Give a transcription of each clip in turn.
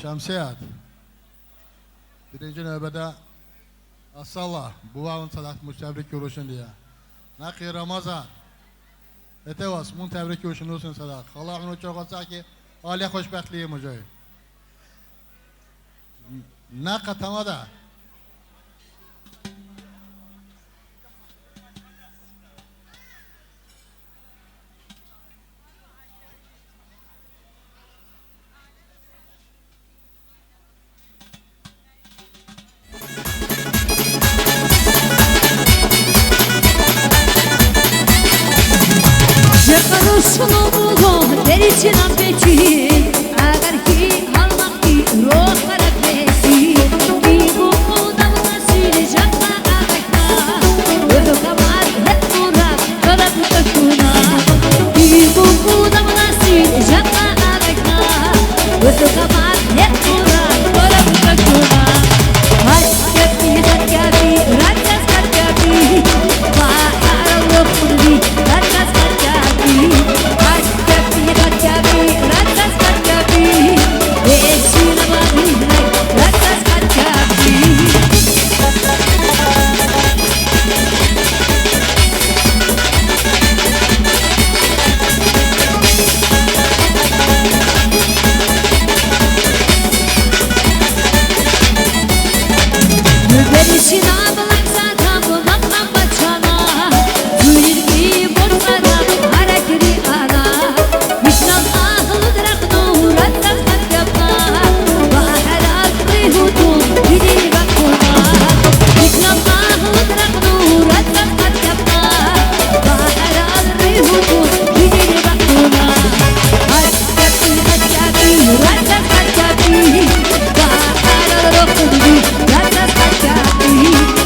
Şəmsiyyət. Birinci növbədə Assallah, buvağın salatmış təbrik görüşün deyə. Nəqi Ramazan. Etevas, mun təbrik görüşün olsun salat. Allah onu çox olsa ki, aliyə xoşbəxtliyi mücəy. Nəqi tamada. Perişan peki, agar ki almak ki roh karabesi, ki bu odamda silecekma adakta, öyle kabar hep murat karab takuna, ki bu odamda silecekma adakta, öyle kabar hep murat karab takuna. Haç kapi, rakas kapi, bahar lokudi, rakas kapi, haç kapi, rakas kapi, esina babina, rakas kapi. Perişan ablan zaten bulmaktan bachana, Zülgü borçlara hareketi ana, Müşnal ahlı draknu rakas katkapna, Bahar aklı hudun gidil bakuna, Müşnal ahlı draknu rakas katkapna, Bahar aklı hudun gidil bakuna. Haç kapi, rakas katkapi, Bahar aklı hudun rakas katkapi.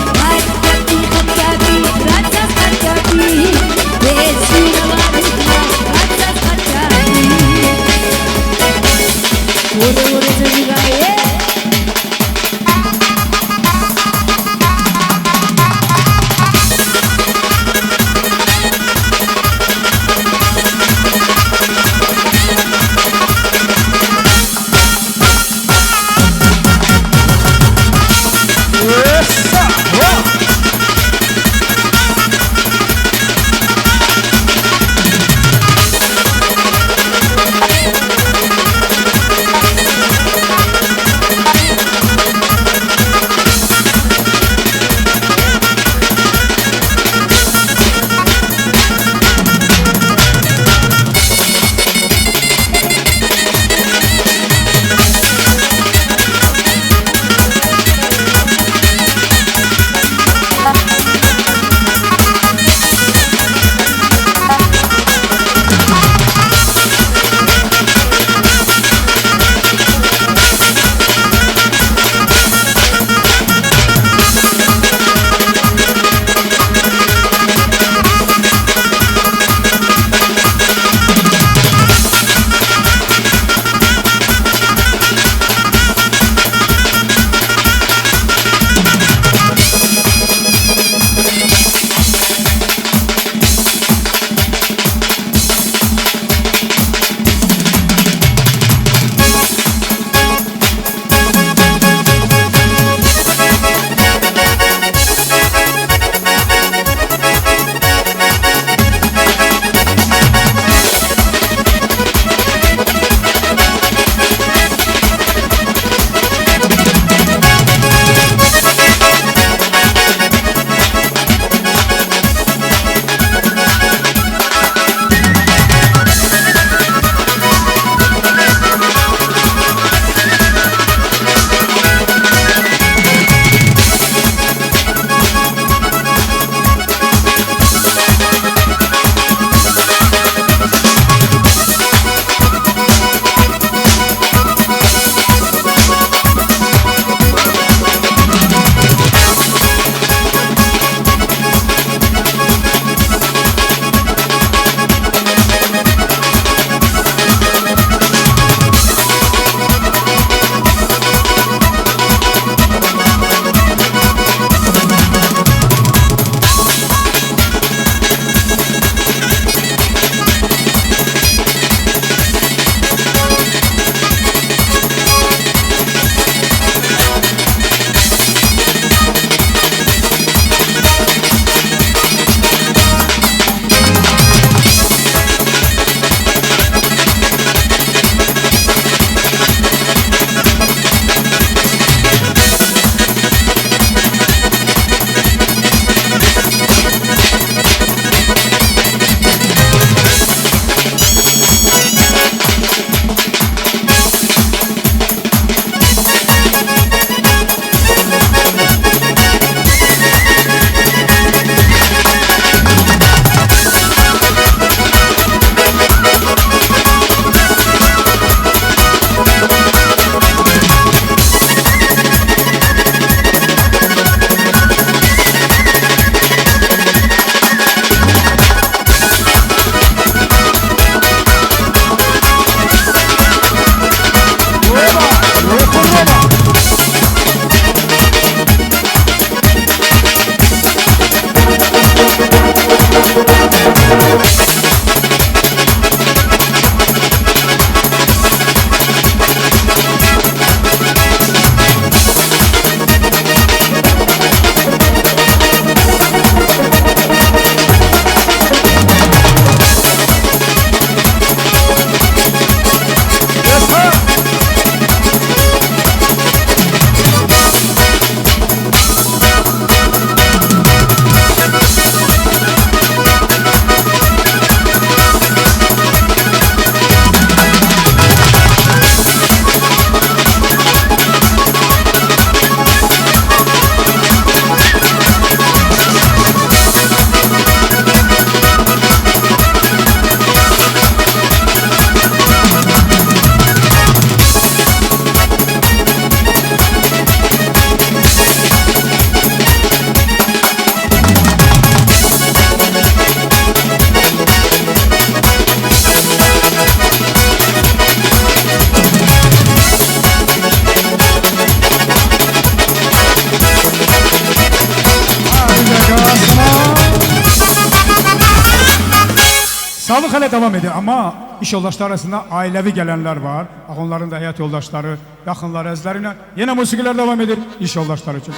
Sağlık hele devam ediyor ama iş yoldaşları arasında ailevi gelenler var. Bak onların da hayat yoldaşları, yakınları, ezleriyle. Yine musikiler devam ediyor iş yoldaşları için.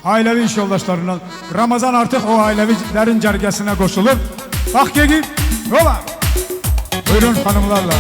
Ailevi iş yoldaşlarına. Ramazan artık o ailevilerin cergesine koşulur. Bak ki yola. Buyurun hanımlarla.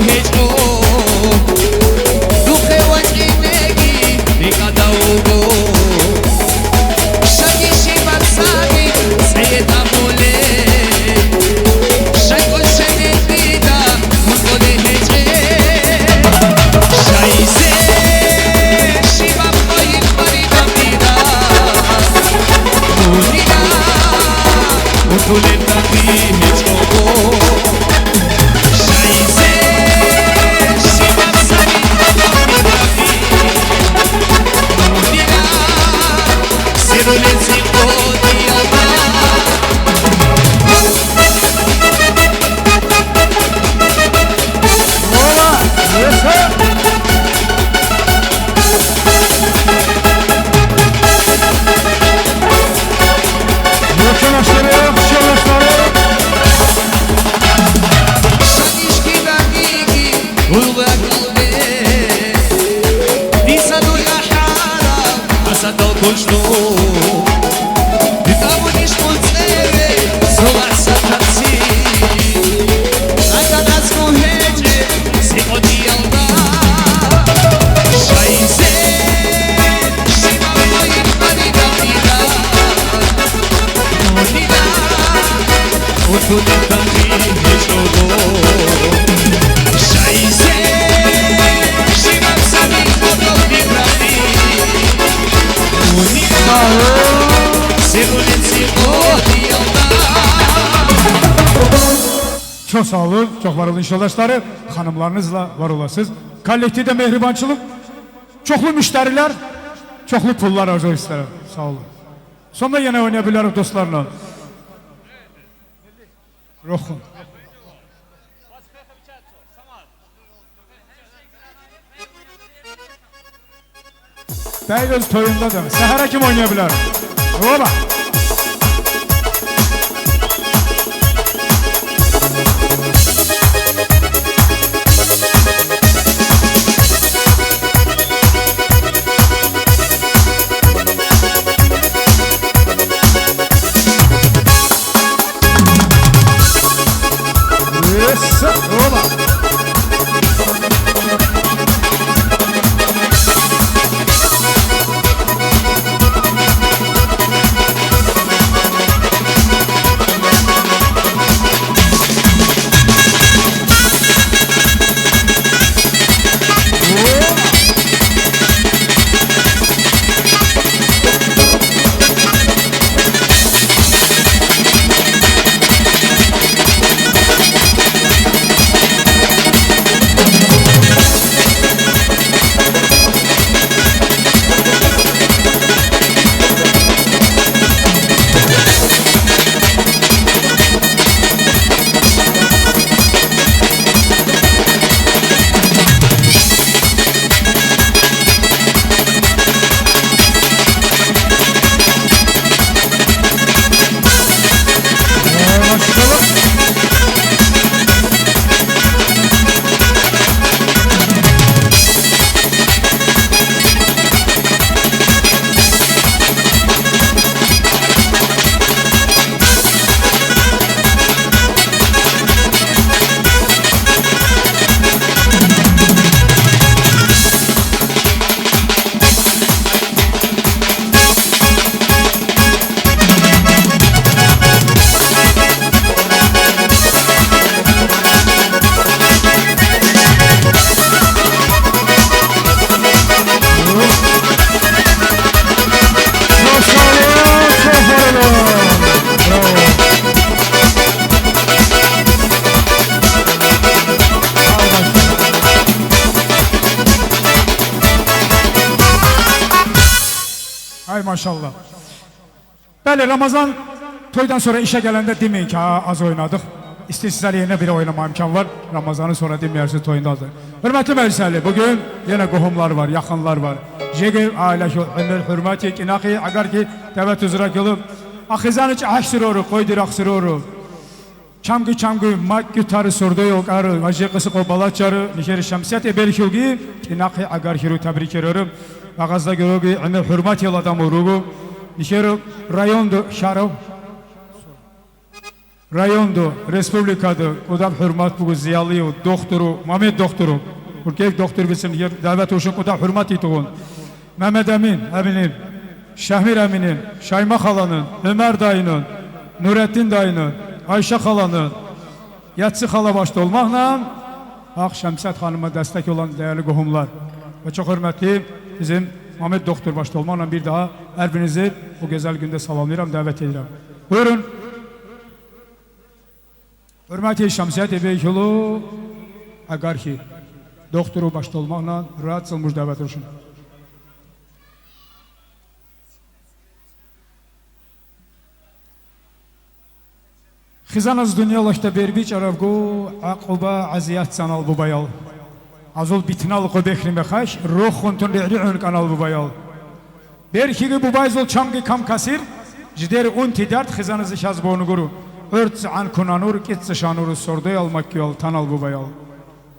hecho Duhe wajinegi Rikadaugo Shakishi Matsagi Seyeda Mole Shakol Shenedida Mutole Heche Shaise Shiva Moyin Marida Mida Munida Mutole Taki Hecho Shaise Shiva Sari Munida Sirule Ziko Diyama Shanishki Danigi Ulga Kalbe Nisanu Yahara Asado Kushno Ditavunish Mutsere Solar Satatsi Atanas Kuheje Sikoti Alda Shaise Shiva Moyin Marida Mida Munida Utule Tangi Hishogo Shaise Shiva Sami Kodo Vibrati Munida Sirule Ziko Diyalda Çok sağ olun, çok var olun inşallahları. Hanımlarınızla var olasınız. Kollektivde mehribançılık, çoklu müşteriler, çoklu pullar arzu isterim. Sağ olun. Sonra yine oynayabilirim dostlarla. Ruhun. Beyliz toyunda da. Sehara kim oynayabilir? Oba. Yes, oba. Ay maşallah. Bəli, Ramazan toydan sonra işe gelende demeyin ki az oynadık. İstəyirsinizlər yine bir oynama imkan var. Ramazan'ın sonra deməyərsiniz toyunda azdır. Hürmetli məclisəli, bugün yine qohumlar var, yaxınlar var. Jegir ailəki hürmeti kinaqi agar ki təvət üzrə qılıb. Axizan iç aşsıroru, koydur aksıroru. Çamgı mak gitarı sordu yok arı. Hacı qısı qobalatçarı, nişeri şəmsiyyət ebelkilgi kinaqi agar hiru təbrik ediyorum. Ağızda görüyoruz ki hürmet yıl adamı rugu. Nişeri rayondu şarov. rayondu, respublikadu, odam hürmet bu ziyalıyı, doktoru, Mehmet doktoru. Erkek doktor bilsin, yer davet olsun, odam hürmet ituğun. Mehmet Emin, eminim, Şahmir Emin'in, Şayma halanın, Ömer dayının, Nurettin dayının, Ayşe halanın, Yatsı hala başta olmakla, Şemsiyet Hanım'a destek olan değerli qohumlar ve çok hürmetli bizim Mehmet doktor başta olmakla bir daha her birinizi bu güzel günde salamlayıram, davet edirəm. Buyurun. Hürmeti Şemsiyet Beykulu eğer ki doktoru başta olmakla rahat sılmış davet olsun. Xizanız dünyalaşta berbiç arabgu aquba aziyat sanal bu bayal. Azul bitnal qobekrim bexaş ruh xuntun ri'ri'un kanal bu bayal. Berkigi bu bayzul çamgi kam kasir jider unti dert xizanızı şazbonu guru. Örtz an kunanur kitse şanuru sordu almak yol tanal bu bayal.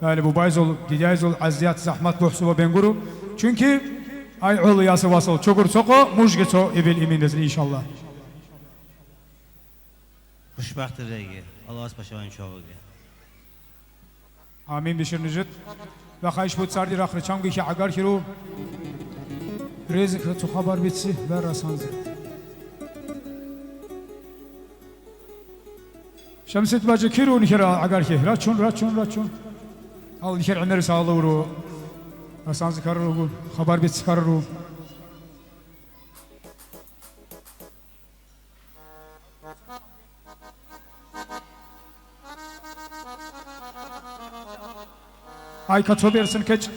Yani bu bayzul didayzul aziyat zahmat buhsuba ben guru. Çünkü ay olu yası vasıl çokur soko mujgeço ibil imindesin inşallah. Xushbaxtdir regi. Alloh paşavan çoğuga. Amin bişirnijit. Ve xayiş bu sardi raxri çamgi ki agar ki ru rezik tu xabar bitsi ve rasanzi. Şemset bacı kiru nikera agar ki raçun. Al niker ömeri sağlı uru. Rasanzi karır uru. Xabar bitsi karır uru. Ay kaço versin keç.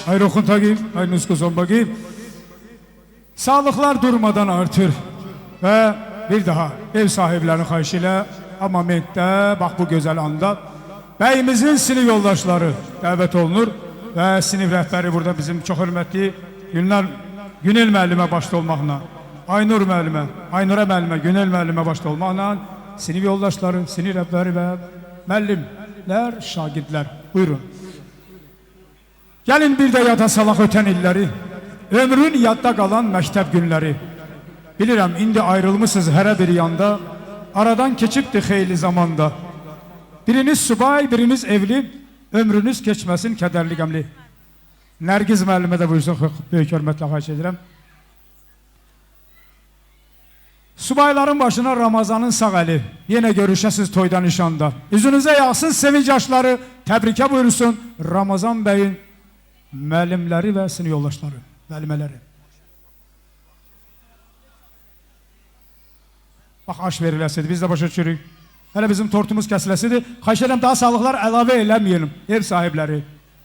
Hayır okun takayım, hayır nüskuzon bakayım. Sağlıklar durmadan artır. Ve bir daha ev sahiplerinin xahişiyle momentdə, bax bu gözəl anda bəyimizin sinif yoldaşları dəvət olunur və sinif rəhbəri burada bizim çox hörmətli Günel müəllimə başda olmaqla, Aynurə müəllimə, Günel müəllimə başda olmaqla sinif yoldaşları, sinif rəhbəri və müəllimlər, şagirdlər. Buyurun. Gəlin bir də yada salaq ötən illəri, ömrün yadda qalan məktəb günləri. Bilirəm, indi ayrılmışsınız hərə bir yanda, aradan keçibdi xeyli zamanda. Biriniz subay, biriniz evli, ömrünüz keçməsin kədərli qəmli. Nərgiz müəllimə də buyursun, böyük hörmətlə xahiş edirəm. Subayların başına Ramazanın sağ əli, yenə görüşəsiz toyda nişanda. Üzünüzə yağsın sevinç yaşları, təbrikə buyursun Ramazan bəyin müəllimləri və sinif yoldaşları, müəllimələri. Bax, aş veriləsidir, biz də başa düşürük. Hələ bizim tortumuz kəsiləsidir. Xahiş edirəm, daha sağlıqlar əlavə eləməyelim, ev sahibləri.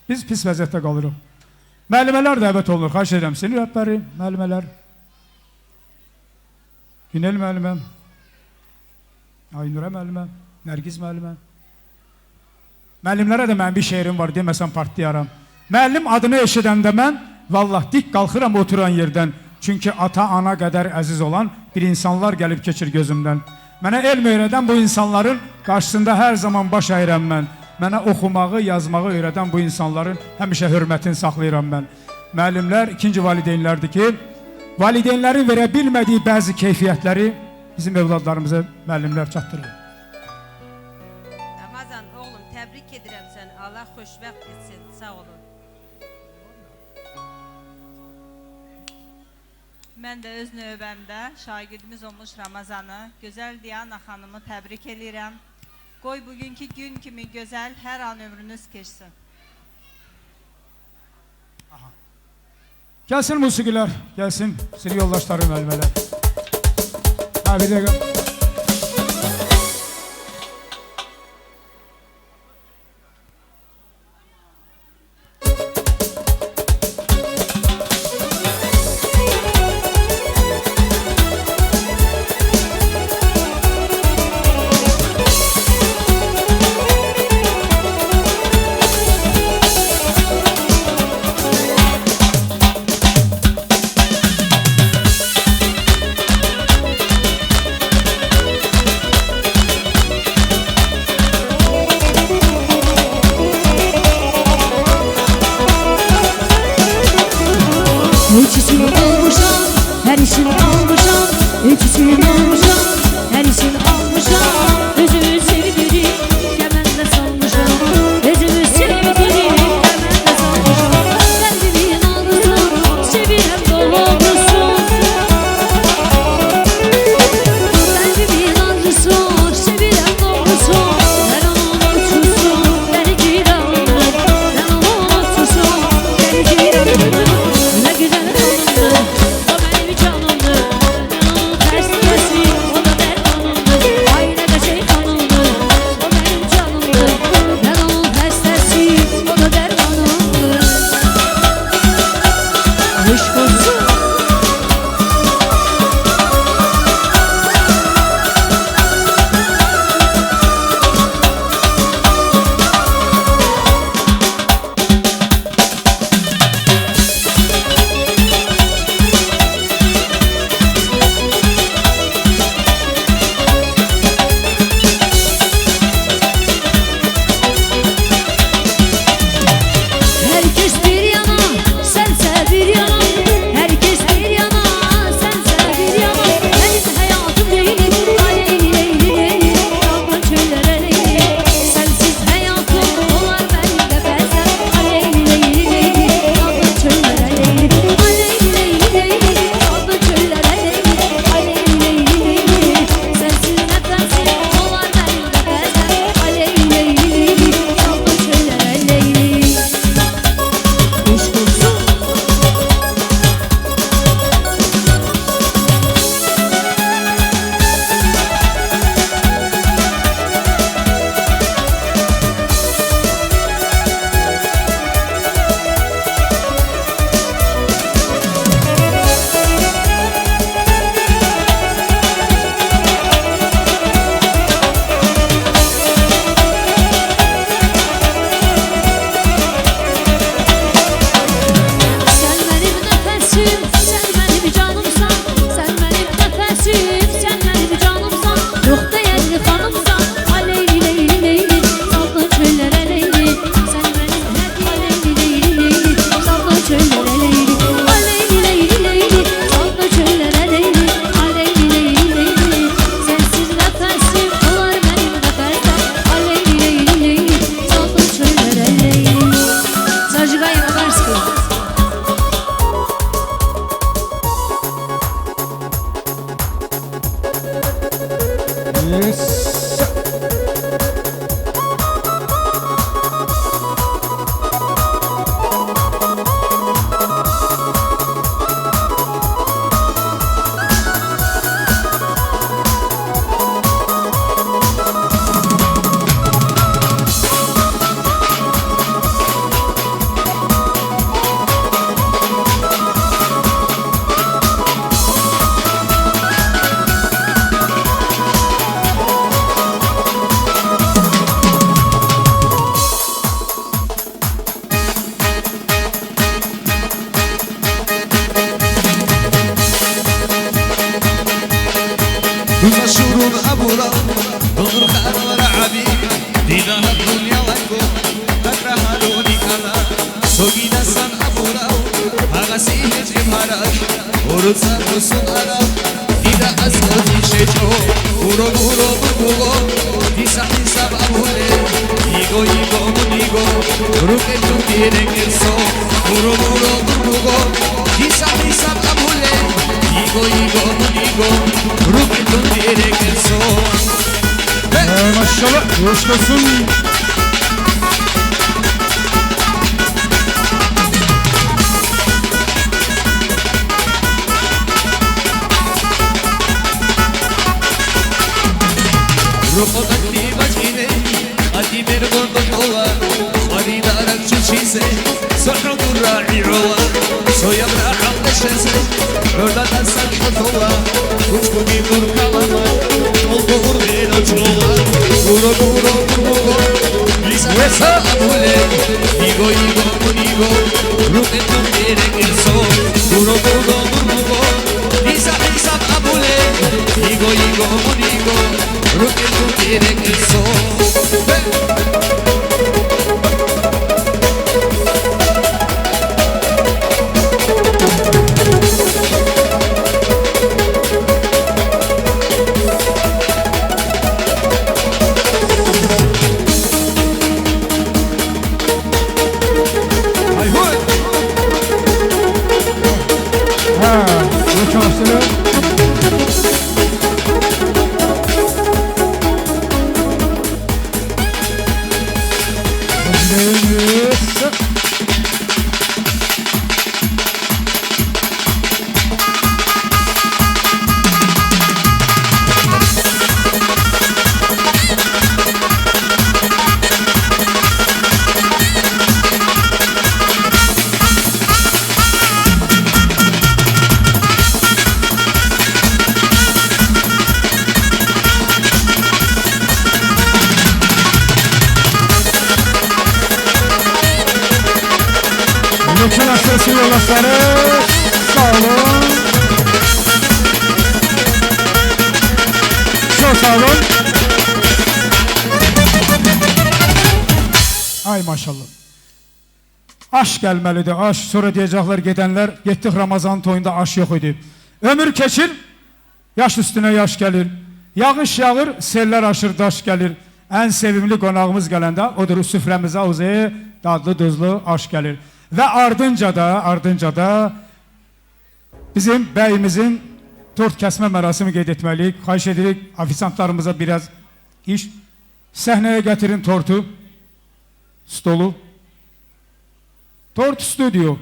Biz pis vəziyyətdə qalırıq. Müəllimələr dəvət olunur, xahiş edirəm, sinif rəhbəri, müəllimələr. Günel müəllimə, Aynurə müəllimə, Nərgiz müəllimə. Müəllimlərə də mənim bir şeirim var, deməsəm partlayaram. Müəllim adını eşidəndə mən, vallah dik qalxıram oturan yerdən. Çünki ata-ana qədər əziz olan bir insanlar gəlib keçir gözümdən. Mənə elm öyrədən bu insanların qarşısında hər zaman baş əyirəm mən. Mənə oxumağı, yazmağı öyrədən bu insanların həmişə hörmətini saxlayıram mən. Müəllimlər ikinci valideynlərdir ki, valideynlərin verə bilmədiyi bəzi keyfiyyətləri bizim evladlarımıza müəllimlər çatdırır. Ramazan oğlum, təbrik edirəm sən. Allah xoşbəxt etsin. Sağ olun. Mən də öz növbəmdə şagirdimiz olmuş Ramazanı, gözəl Diana xanımı təbrik edirəm. Qoy bugünkü gün kimi gözəl hər an ömrünüz keçsin. Gəlsin musiqilər, gəlsin sinif yoldaşları, müəllimələr. Bir dəqiqə. Dida dunya lagu akraharoni kala Sogida san abulao Agasi hejim harash Urutsa rusun arab Dida asgoti shecho Uro uro burgugo Disa disa abule Igo igo munigo Ruke tutire kerso Uro uro burgugo Disa disa abule Igo igo munigo Ruke tutire kerso Maşallah coşkusun. Ruho datti bacine Adi mer gordo jola Adi darak chuchise Sohro durra'i rola Soya braham neşese Rörda dansan kotola Uçku bir dur kalama Oldu vurgen uçlola Uro uro uro Lisa lisa abule Igo igo munigo Ruke tundire kerso Uro uro uro Lisa lisa abule Igo igo munigo Ruke tundire kerso Ha, bu çalıştırı. Neyse. Bütün aşırısı yoldaşları sağ olun. Çok sağ olun. Ay maşallah. Aş gelmelidir, aş. Sonra diyecekler gidenler, gittik Ramazan toyunda aş yok idi. Ömür keçir, yaş üstüne yaş gelir. Yağış yağır, seller aşır, daş gelir. En sevimli konağımız gelende odur süfremize uzaya dadlı duzlu aş gelir. Ve ardınca da bizim bəyimizin tort kəsmə mərasimi qeyd etməliyik. Xahiş edirik ofisantlarımıza biraz iş. Səhnəyə gətirin tortu, stolu. Tort stüdyo.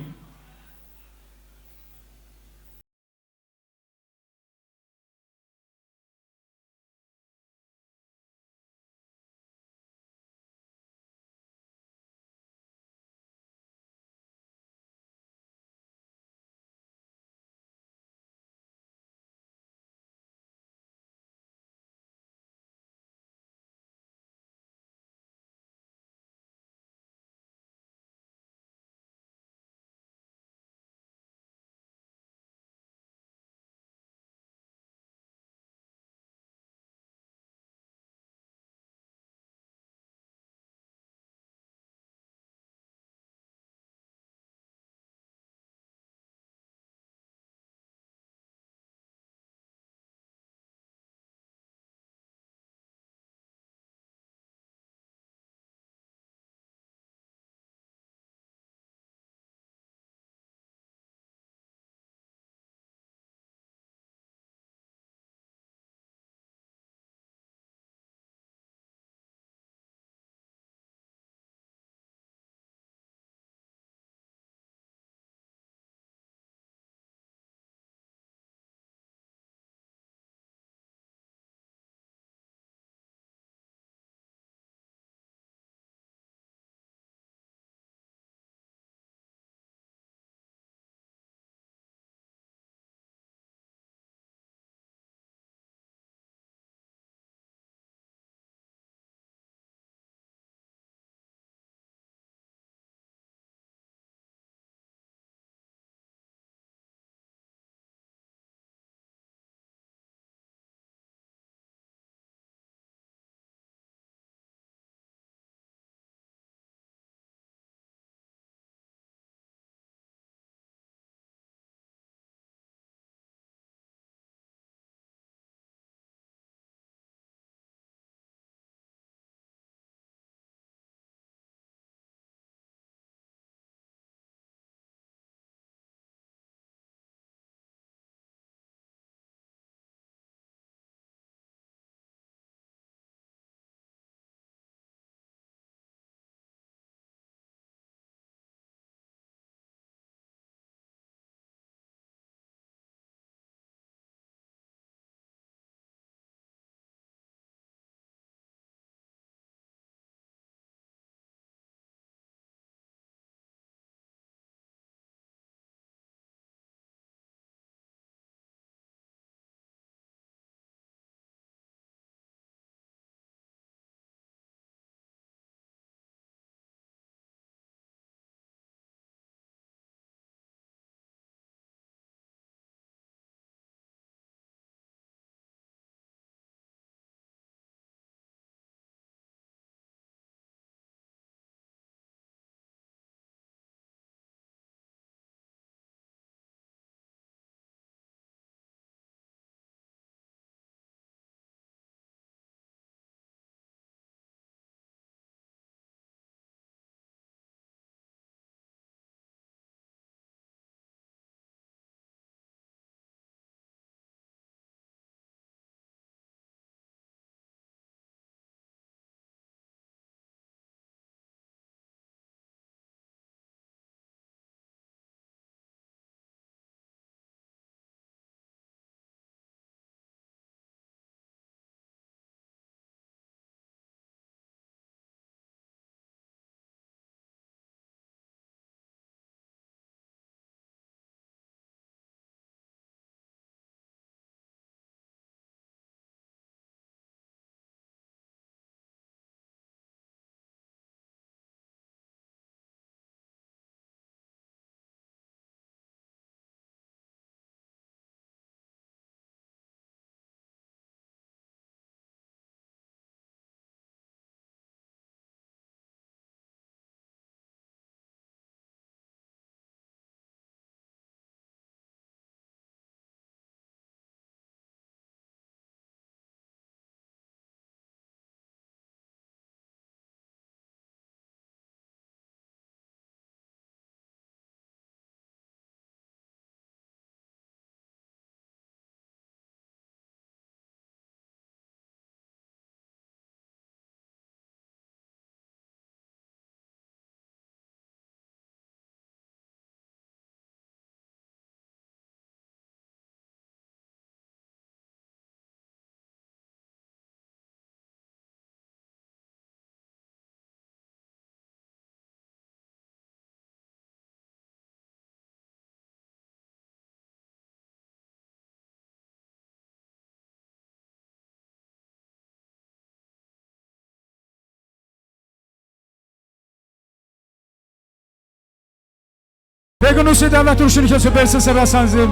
Peki Nusret Devlet Duruşu'nu kesip versin seversenizim.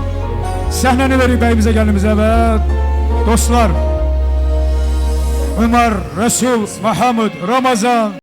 Səhnəni verik bəyimizə gəlinimizə və dostlar Ömer, Resul, Muhammed, Ramazan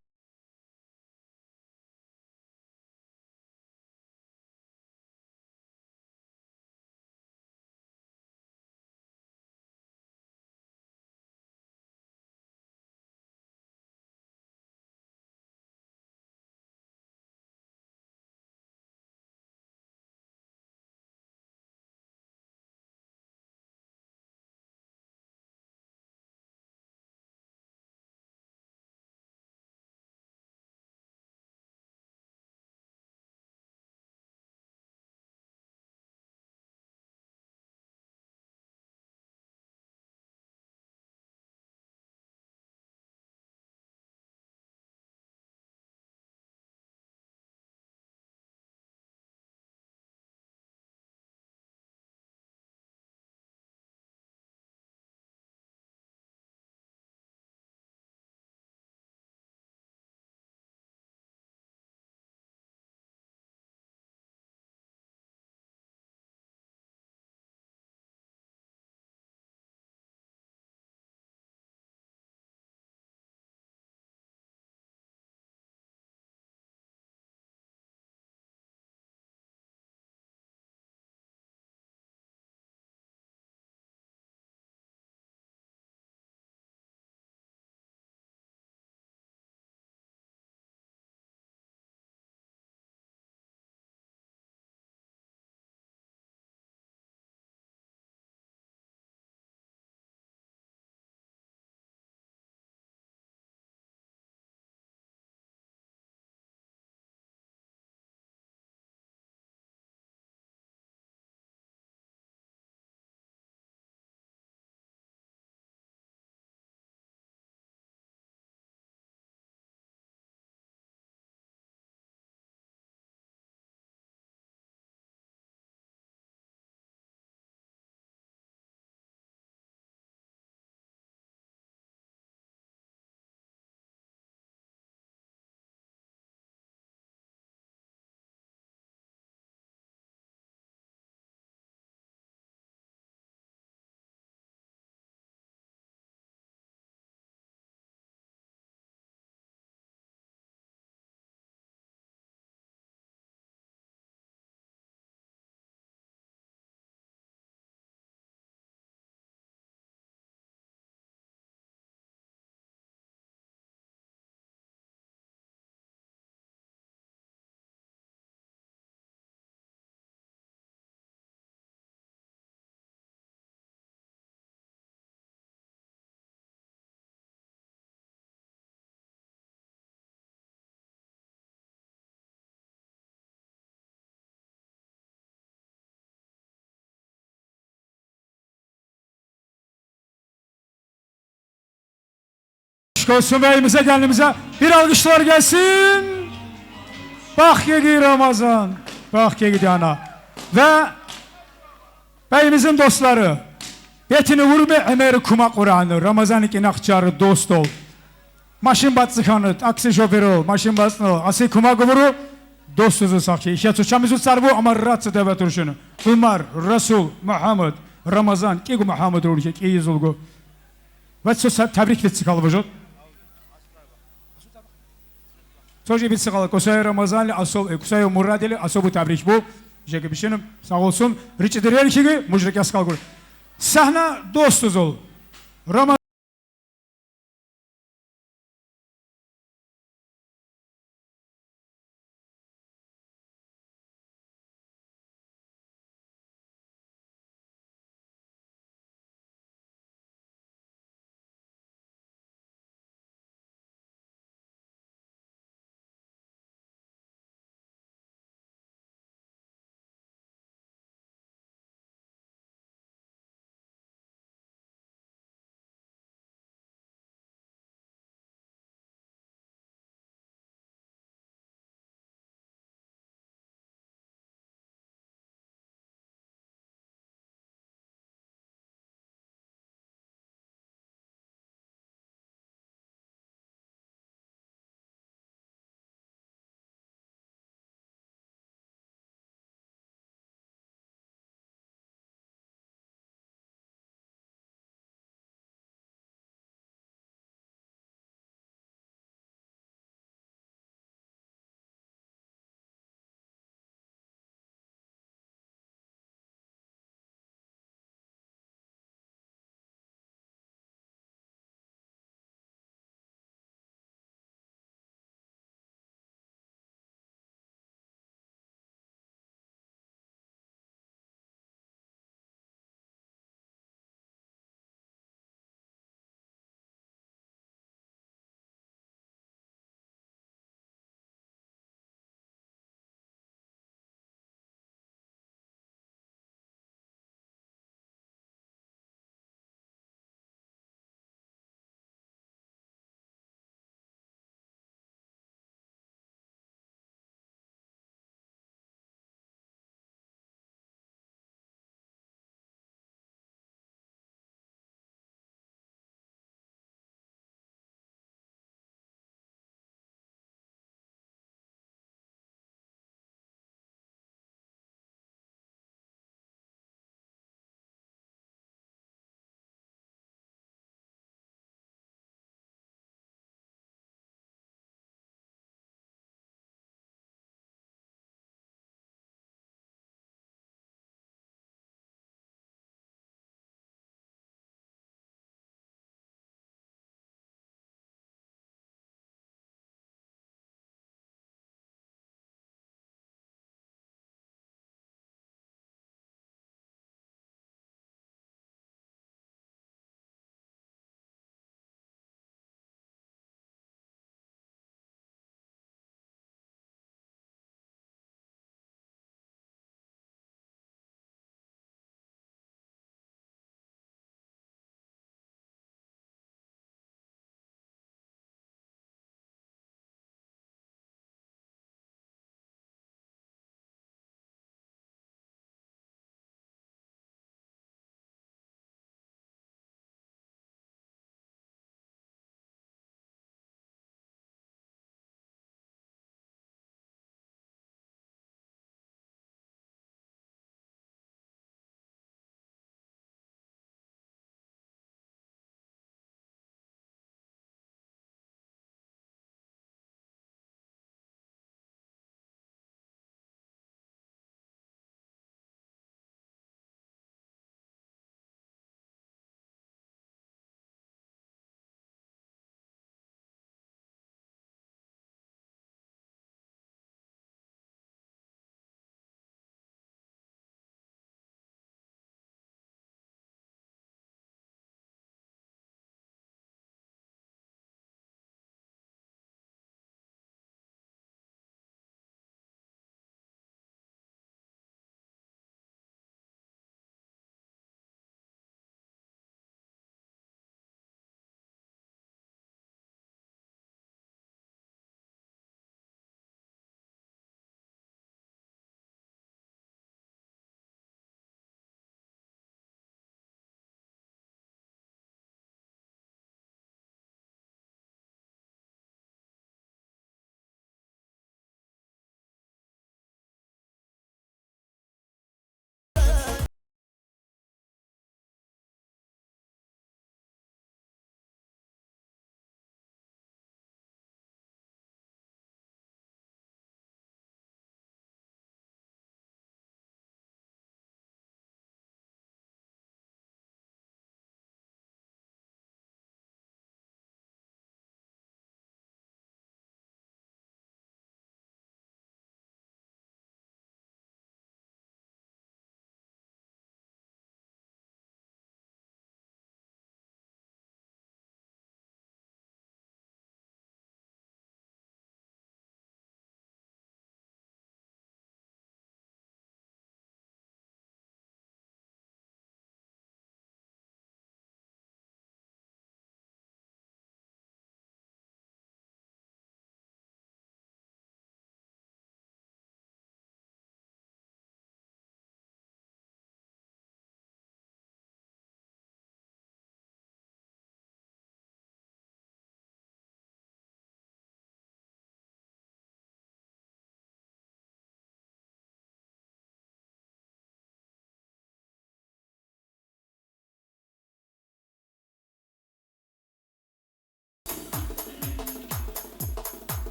olsun beyimize kendimize bir alkışlar gelsin. Bak yedi Ramazan. Bak yedi ana. Ve beyimizin dostları. Betini vurma emeri kuma Kur'an'ı. Ramazan iki nakçarı dost ol. Maşın batsı kanı. Taksi şoförü ol. Maşın batsı ol. Asi kuma kuvuru. Dostuzu sakçı. İşe tuçamızı sarbu ama ratsı devlet duruşunu. Ömer, Resul, Muhammed, Ramazan. Ki Muhammed olacak. İyi zulgu. Ve söz tebrik etsi kalı vücut. Sonra bir sıkalı Kusay Ramazanlı asıl Kusay Muradeli asıl bu tebrik bu. Jeki bişinim sağ olsun. Riçidir her iki mucrik yaskal kur. Sahne dostuz ol. Ramazan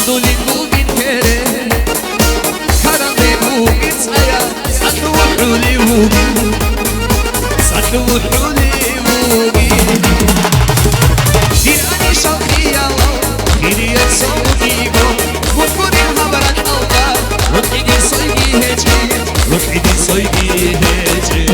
صدولي بوغين كيري كرامي بوغين سايا صدوحولي بوغين صدوحولي بوغين ديراني شوقيا خيري صوتيكو وفوري هبرت أوبا روحي دي صيدي هجي روحي دي صيدي هجي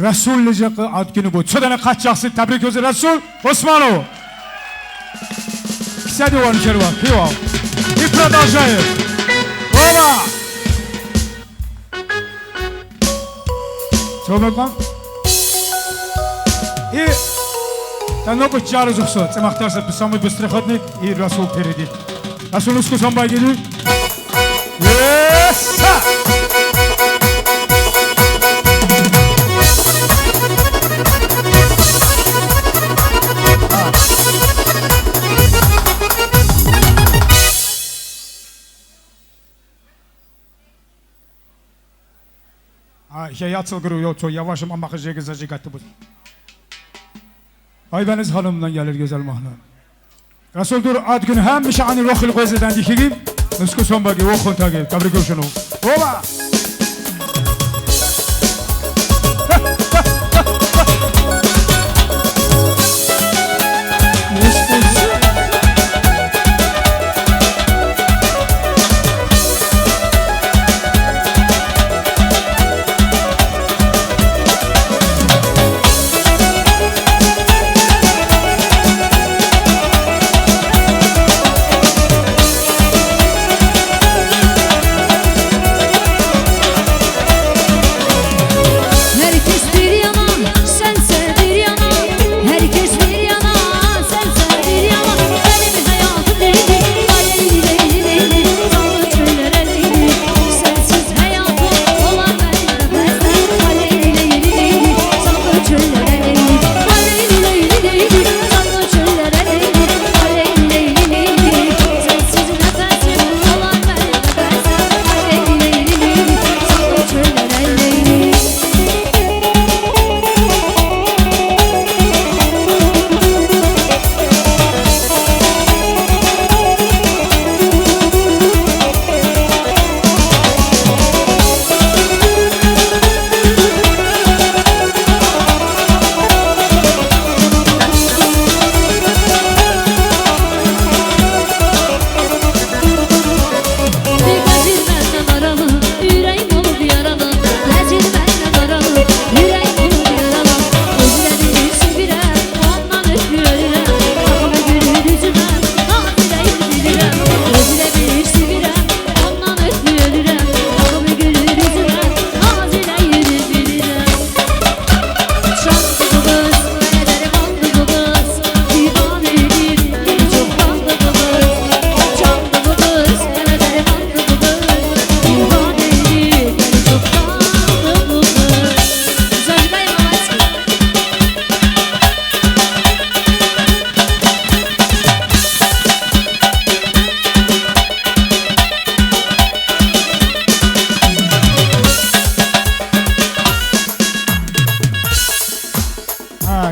Resul Licakı ad günü bu. Çödene kaç yaxşı tebrik özü Resul Osmanov. Kısa divan içeri var. Piva. İfrat Acayip. Ola. Çoğunlukla. İyi. Tanık uçarız yoksa. Çemaktarsa bir samı büstrehatni. İyi Resul Peridi. Resul Usku Sambay geliyor. Yes! Şey atıl kırıyor, çok yavaşım ama kızı güzelce kattı bu. Ayveniz hanımdan gelir güzel mahna. Resul dur ad gün hem bir şahane rohil gözeden dikeyim. Nusku son bagi, o kontagi, tebrik olsun. Ola!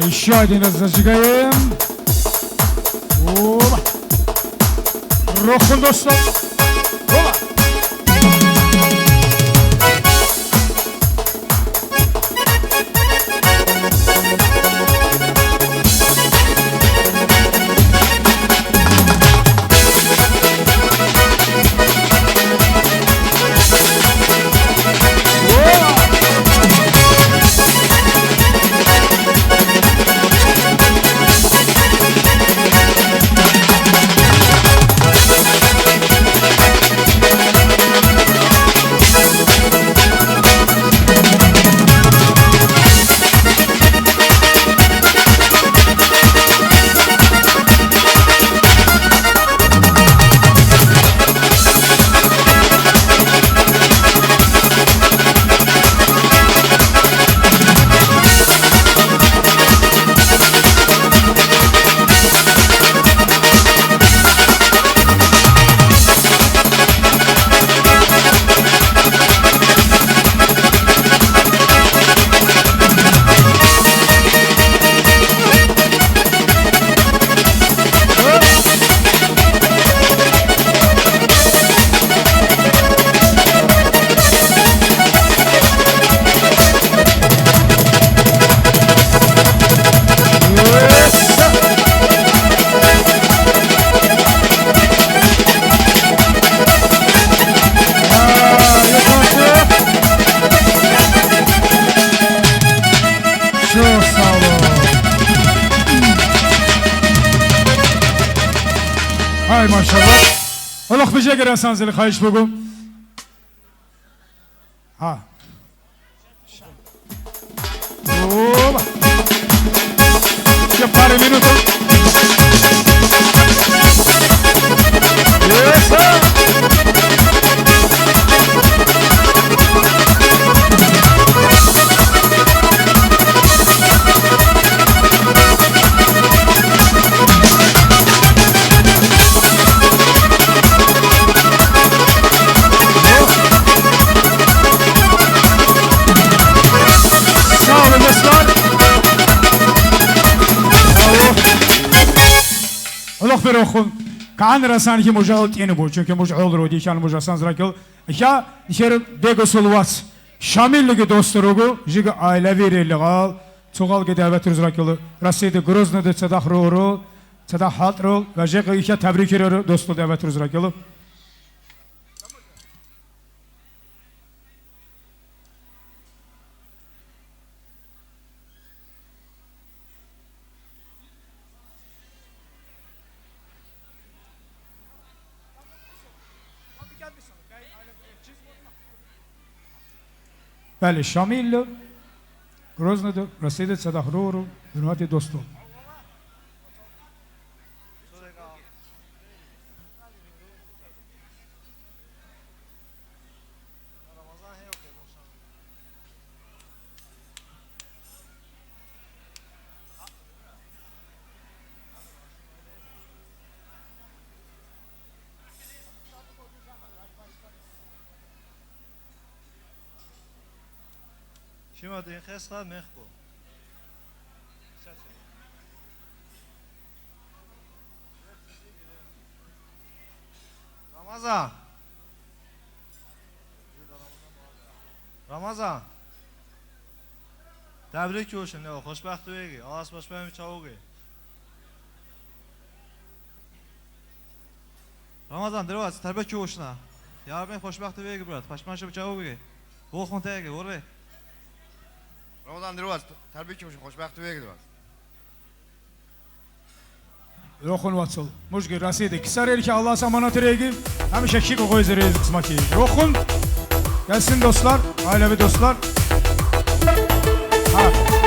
Еще один раз зажигаем. Оба. Рухун доступ. Оба. های ماشاءالله الاخ بجه گرسان زلی خواهش بگو ها اوه یه پاره مینوتو الله بروخون كان رسان كي مجاول تيني بو چونكه مجاول رو ديشان مجاسان زراكل يا يشر بيگو سولواس شامиллigi dostluğu jiga ailevi religal çoğal gedavət zrakılı Rusiyada Groznyda çadaxroru çadaxatrol və jiga işə təbrik ediyor dostluq dəvət zrakılı بله شامل گروزنده رسیده صداخرو حرمت دوستو شما دین خسته مخبو رمضان تبریک olsun ne خوشبخت بگی آس باش بهم چاوگی رمضان دروازه تبریک olsun ya ben خوشبخت بگی برات پشماشو چاوگی بو خون تگی وره رمضان دروازه تبریک olsun خوشبخت بگی دروازه روخون واتسل مشگی رسیده کسر ki Allah'a emanet regi hemşe şık o gözleri kısmaki روخون gelsin dostlar ailevi dostlar ha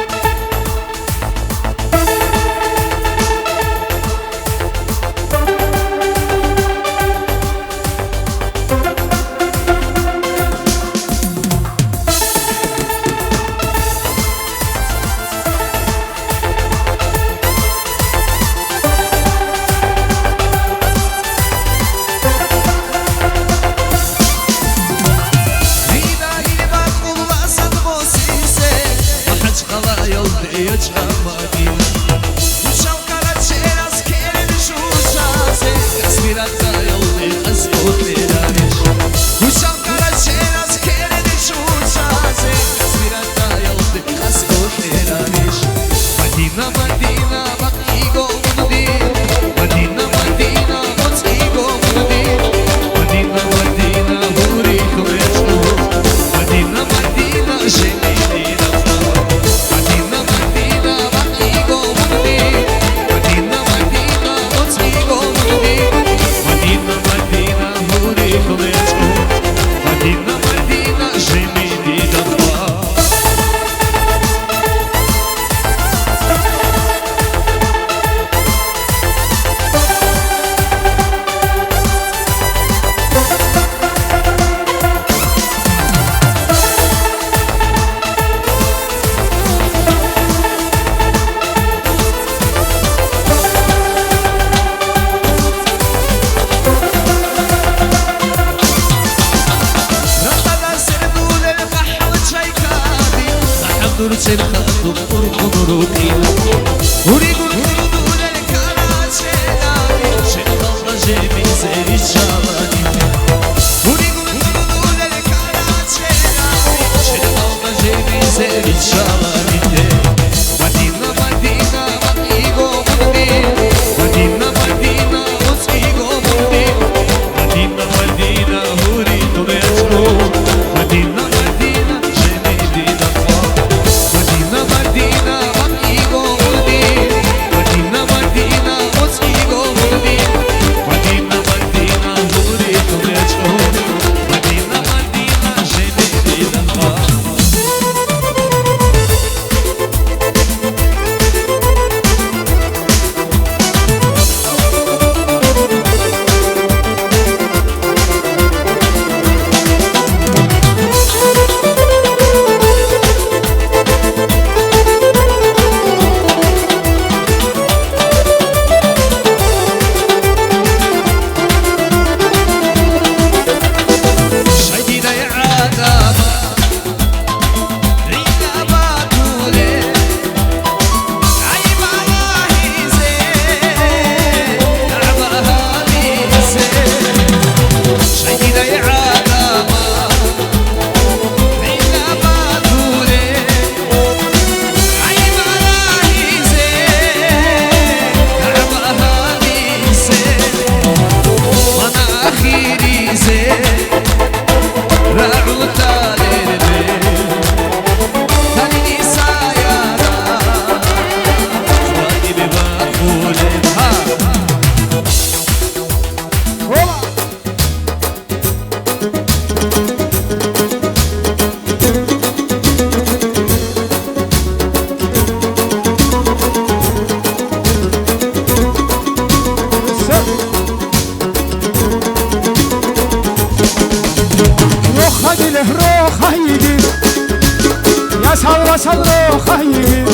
basal rohayı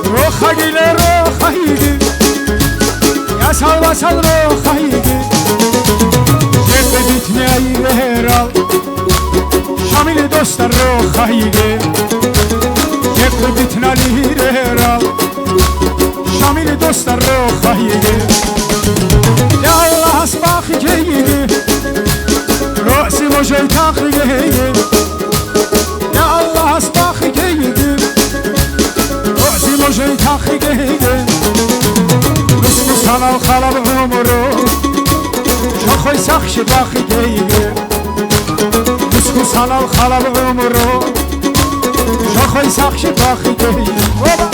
Roha gile rohayı Yasal basal rohayı Cephe bitmeyi veral Şamili dostlar rohayı Cephe bitnali veral Şamili dostlar rohayı Ya Allah asbakı geydi Rosi mojay takı geydi Ya Allah asbakı geydi Rosi mojay takı geydi Rüsmü sanal kalab umuru Çok oysak şibakı geydi Rüsmü sanal kalab umuru Çok oysak şibakı geydi Oba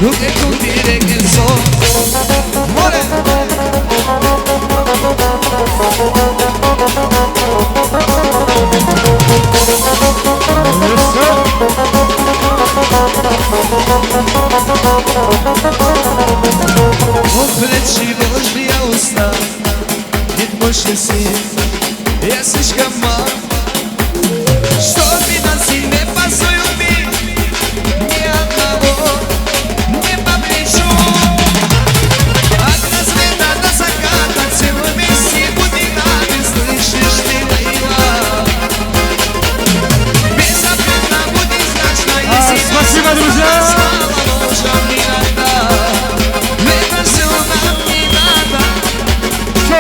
Ruke kundire kenso More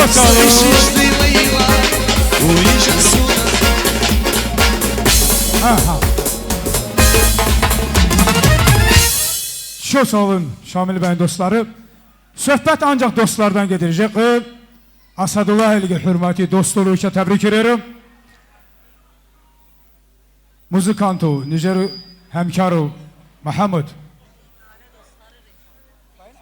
Çok sağ olun. Şişli Leyla Uyuyacak sonra Aha. Çok sağ olun Şamil Bey'in dostları. Söhbət ancaq dostlardan gedirəcək. Asadullah Elgi hürməti dostluğu üçün təbrik edirəm. Muzikantu, Niceru Həmkarov, Mahamud